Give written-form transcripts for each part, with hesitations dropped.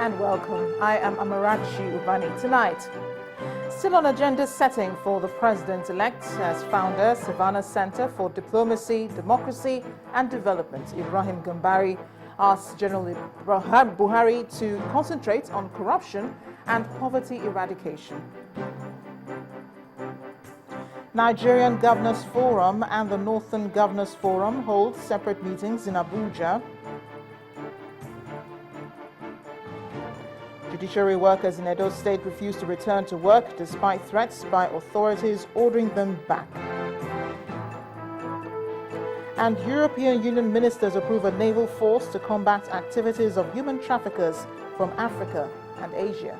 and welcome. I am Amarachi Ubani. Tonight, still on agenda setting for the president-elect as founder, Savannah Center for Diplomacy, Democracy and Development, Ibrahim Gambari, asked General Buhari to concentrate on corruption and poverty eradication. Nigerian Governors Forum and the Northern Governors Forum hold separate meetings in Abuja. Judiciary workers in Edo State refuse to return to work despite threats by authorities ordering them back. And European Union ministers approve a naval force to combat activities of human traffickers from Africa and Asia.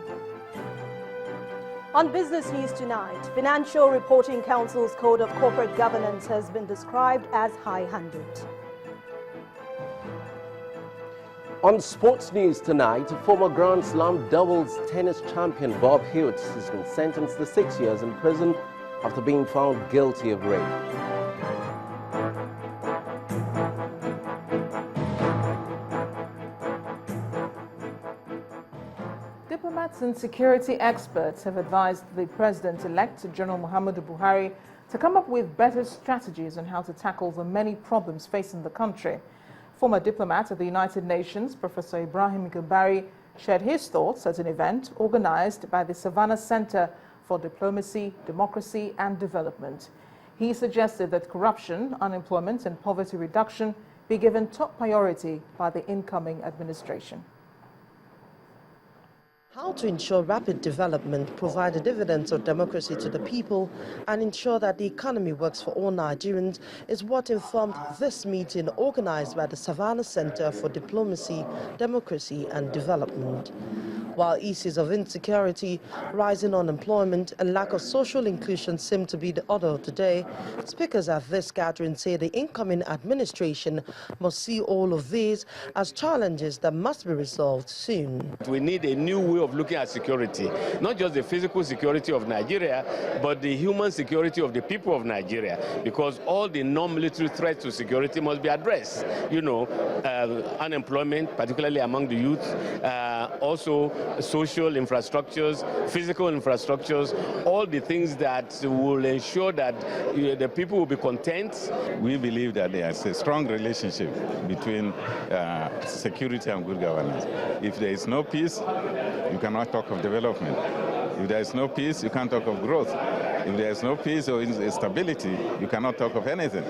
On Business News tonight, Financial Reporting Council's Code of Corporate Governance has been described as high-handed. On sports news tonight, former Grand Slam doubles tennis champion Bob Hughes has been sentenced to 6 years in prison after being found guilty of rape. Diplomats and security experts have advised the president-elect, General Muhammadu Buhari, to come up with better strategies on how to tackle the many problems facing the country. Former diplomat at the United Nations, Professor Ibrahim Gambari, shared his thoughts at an event organized by the Savannah Center for Diplomacy, Democracy and Development. He suggested that corruption, unemployment and poverty reduction be given top priority by the incoming administration. How to ensure rapid development, provide a dividend of democracy to the people, and ensure that the economy works for all Nigerians is what informed this meeting organized by the Savannah Center for Diplomacy, Democracy and Development. While issues of insecurity, rising unemployment and lack of social inclusion seem to be the order of the day, speakers at this gathering say the incoming administration must see all of these as challenges that must be resolved soon. We need a new way of looking at security, not just the physical security of Nigeria, but the human security of the people of Nigeria, because all the non-military threats to security must be addressed. You know, unemployment, particularly among the youth, also social infrastructures, physical infrastructures, all the things that will ensure that the people will be content. We believe that there is a strong relationship between security and good governance. If there is no peace, you cannot talk of development. If there is no peace, you can't talk of growth. If there is no peace or stability, you cannot talk of anything.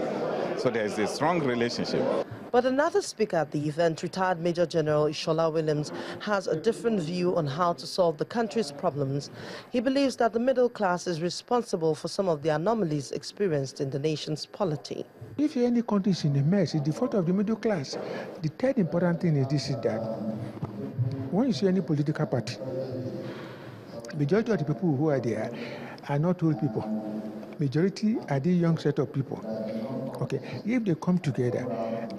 So there is a strong relationship. But another speaker at the event, retired Major General Ishola Williams, has a different view on how to solve the country's problems. He believes that the middle class is responsible for some of the anomalies experienced in the nation's polity. If any country is in a mess, it's the fault of the middle class. The third important thing is this, is that when you see any political party, the majority of the people who are there are not old people. Majority are the young set of people. Okay, if they come together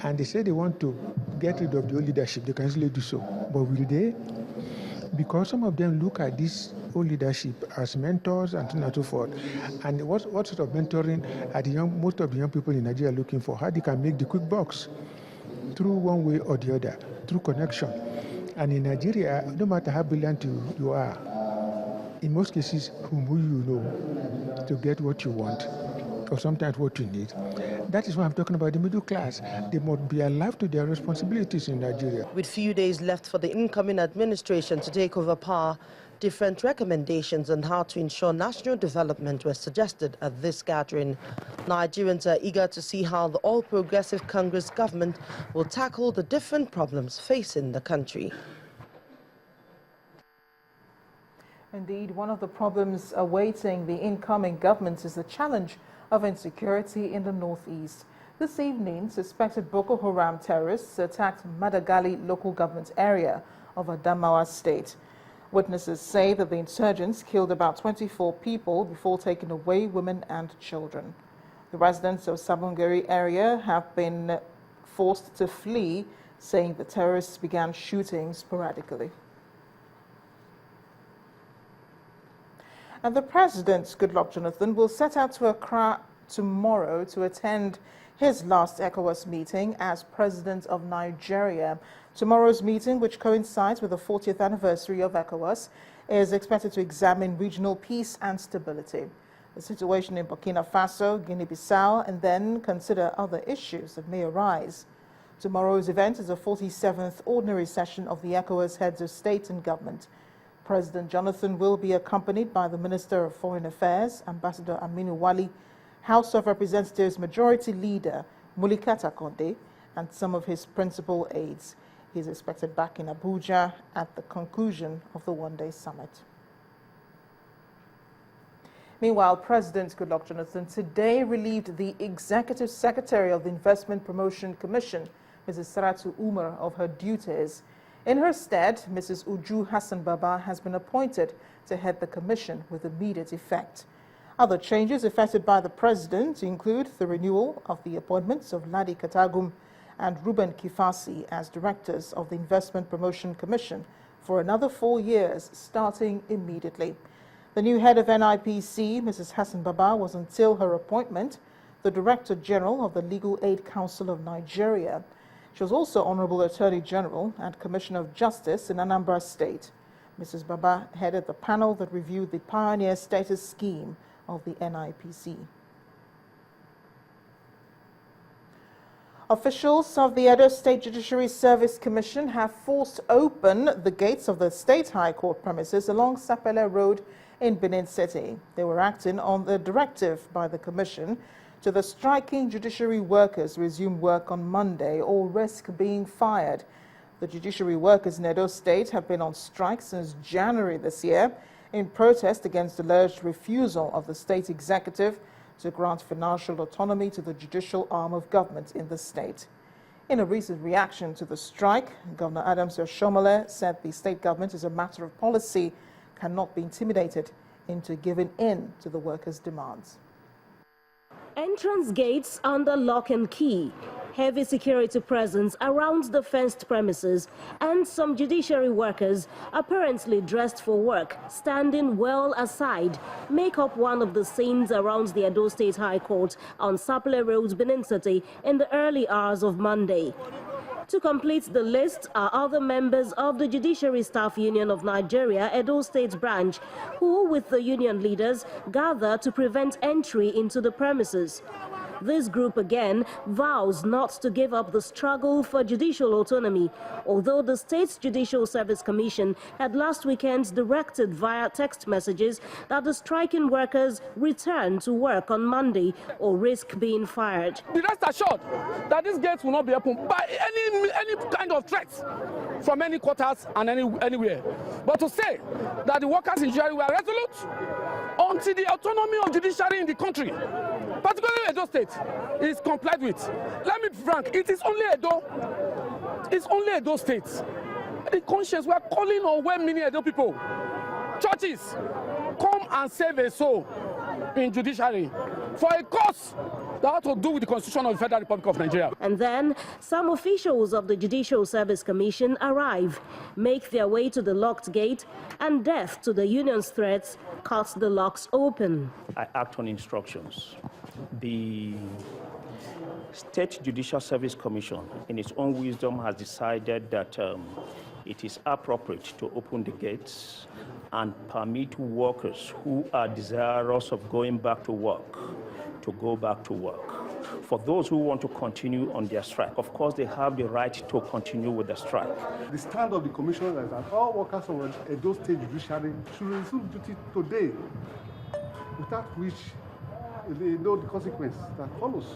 and they say they want to get rid of the old leadership, they can easily do so. But will they? Because some of them look at this old leadership as mentors and so on and so forth. And what sort of mentoring are most of the young people in Nigeria looking for? How they can make the quick bucks through one way or the other, through connection. And in Nigeria, no matter how brilliant you are, in most cases, whom you know to get what you want, or sometimes what you need. That is why I'm talking about the middle class. They must be alive to their responsibilities in Nigeria. With few days left for the incoming administration to take over power, different recommendations on how to ensure national development were suggested at this gathering. Nigerians are eager to see how the All Progressive Congress government will tackle the different problems facing the country. Indeed, one of the problems awaiting the incoming government is the challenge of insecurity in the northeast. This evening, suspected Boko Haram terrorists attacked Madagali local government area of Adamawa State. Witnesses say that the insurgents killed about 24 people before taking away women and children. The residents of Sabongeri area have been forced to flee, saying the terrorists began shooting sporadically. And the president, Goodluck Jonathan, will set out to Accra tomorrow to attend his last ECOWAS meeting as President of Nigeria. Tomorrow's meeting, which coincides with the 40th anniversary of ECOWAS, is expected to examine regional peace and stability, the situation in Burkina Faso, Guinea-Bissau, and then consider other issues that may arise. Tomorrow's event is the 47th ordinary session of the ECOWAS heads of state and government. President Jonathan will be accompanied by the Minister of Foreign Affairs, Ambassador Aminu Wali, House of Representatives Majority Leader Mulikata Konde, and some of his principal aides. He is expected back in Abuja at the conclusion of the one-day summit. Meanwhile, President Goodluck Jonathan today relieved the Executive Secretary of the Investment Promotion Commission, Mrs. Saratu Umar, of her duties. In her stead, Mrs. Uju Hassan Baba has been appointed to head the commission with immediate effect. Other changes effected by the President include the renewal of the appointments of Ladi Katagum and Reuben Kifasi as directors of the Investment Promotion Commission for another 4 years, starting immediately. The new head of NIPC, Mrs. Hassan Baba, was until her appointment the Director General of the Legal Aid Council of Nigeria. She was also Honorable Attorney General and Commissioner of Justice in Anambra State. Mrs. Baba headed the panel that reviewed the Pioneer Status Scheme of the NIPC. Officials of the Edo State Judiciary Service Commission have forced open the gates of the State High Court premises along Sapele Road in Benin City. They were acting on the directive by the Commission to the striking judiciary workers resume work on Monday or risk being fired. The judiciary workers in Edo State have been on strike since January this year in protest against alleged refusal of the state executive to grant financial autonomy to the judicial arm of government in the state. In a recent reaction to the strike, Governor Adams Oshomole said the state government, as a matter of policy, cannot be intimidated into giving in to the workers' demands. Entrance gates under lock and key, heavy security presence around the fenced premises, and some judiciary workers, apparently dressed for work, standing well aside, make up one of the scenes around the Edo State High Court on Sapele Road, Benin City, in the early hours of Monday. To complete the list are other members of the Judiciary Staff Union of Nigeria, Edo State branch, who, with the union leaders, gather to prevent entry into the premises. This group again vows not to give up the struggle for judicial autonomy, although the State's Judicial Service Commission had last weekend directed via text messages that the striking workers return to work on Monday or risk being fired. Be rest assured that these gates will not be opened by any kind of threats from any quarters and anywhere. But to say that the workers in judiciary were resolute until the autonomy of judiciary in the country, particularly Edo State, is complied with. Let me be frank, it is only Edo. It's only Edo State. The conscience, we are calling on well-meaning Edo people. Churches, come and save a soul in judiciary for a cause that has to do with the Constitution of the Federal Republic of Nigeria. And then some officials of the Judicial Service Commission arrive, make their way to the locked gate, and deaf to the union's threats, cut the locks open. I act on instructions. The State Judicial Service Commission, in its own wisdom, has decided that it is appropriate to open the gates and permit workers who are desirous of going back to work to go back to work. For those who want to continue on their strike, of course, they have the right to continue with the strike. The stand of the Commission is that all workers of Edo State Judiciary should resume duty today, without which they know the consequence that follows.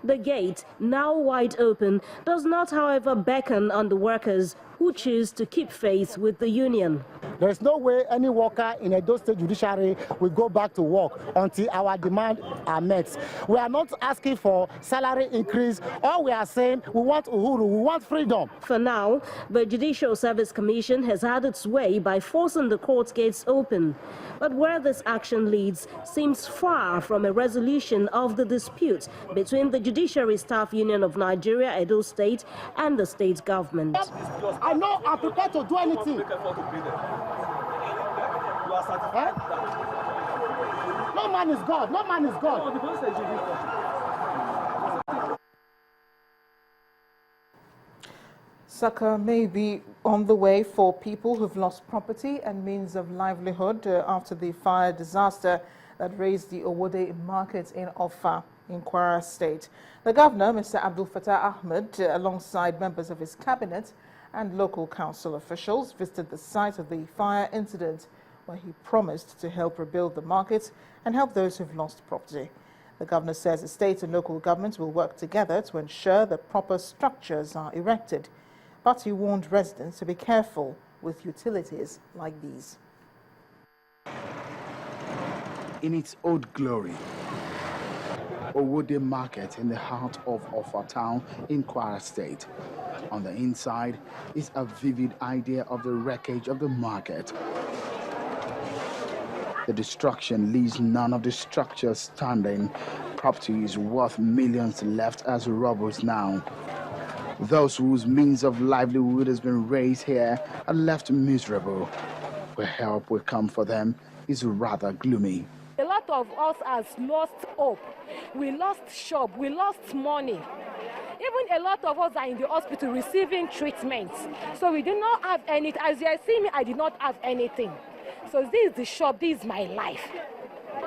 The gate, now wide open, does not, however, beckon on the workers who choose to keep faith with the union. There is no way any worker in Edo State Judiciary will go back to work until our demands are met. We are not asking for salary increase. All we are saying, we want uhuru, we want freedom. For now, the Judicial Service Commission has had its way by forcing the court gates open. But where this action leads seems far from a resolution of the dispute between the Judiciary Staff Union of Nigeria, Edo State, and the state government. I know I'm prepared to do anything. No man is God. No man is God. Succor may be on the way for people who've lost property and means of livelihood after the fire disaster that razed the Owode market in Offa in Kwara State. The governor, Mr. Abdul Fattah Ahmed, alongside members of his cabinet and local council officials, visited the site of the fire incident, where he promised to help rebuild the market and help those who've lost property. The governor says the state and local governments will work together to ensure that proper structures are erected. But he warned residents to be careful with utilities like these. In its old glory, Owode Market in the heart of Offa town in Kwara State. On the inside is a vivid idea of the wreckage of the market. The destruction leaves none of the structures standing. Properties worth millions left as rubble now. Those whose means of livelihood has been raised here are left miserable. Where help will come for them is rather gloomy. A lot of us has lost hope. We lost shop, we lost money. Even a lot of us are in the hospital receiving treatment. So we do not have anything. As you see me, I did not have anything. So this is the shop, this is my life.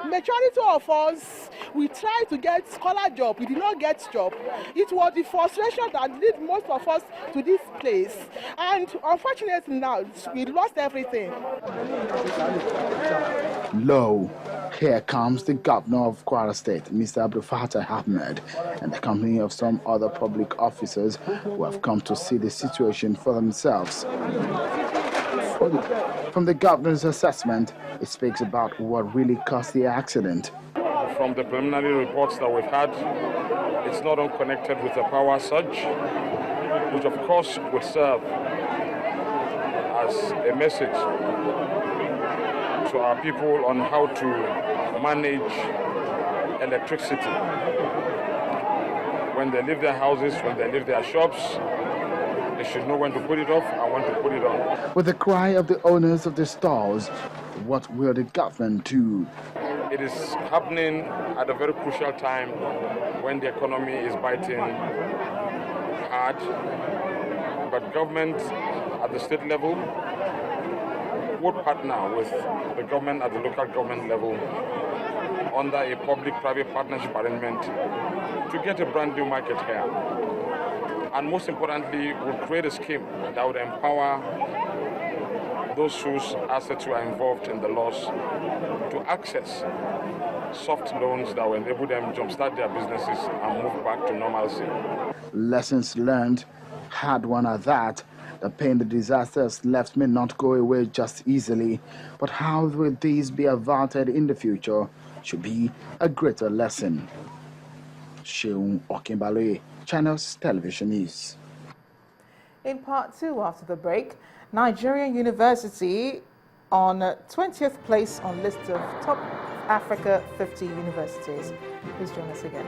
Majority of us, we try to get scholar job, we did not get job. It was the frustration that led most of us to this place. And unfortunately now, we lost everything. Lo, here comes the governor of Kwara State, Mr. Abdul Fattah Ahmed, and the company of some other public officers who have come to see the situation for themselves. From the governor's assessment, it speaks about what really caused the accident. From the preliminary reports that we've had, it's not unconnected with the power surge, which of course would serve as a message to our people on how to manage electricity when they leave their houses, when they leave their shops. They should know when to put it off and when to put it on. With the cry of the owners of the stores, what will the government do? It is happening at a very crucial time when the economy is biting hard. But government at the state level would partner with the government at the local government level under a public-private partnership arrangement to get a brand new market here. And most importantly, we'll create a scheme that would empower those whose assets were involved in the loss to access soft loans that will enable them to jumpstart their businesses and move back to normalcy. Lessons learned, hard one at that. The pain the disasters left may not go away just easily, but how will these be averted in the future should be a greater lesson. Sheung Okimbale, Channels Television News. In part 2 after the break, Nigerian University on 20th place on list of top Africa 50 universities. Please join us again.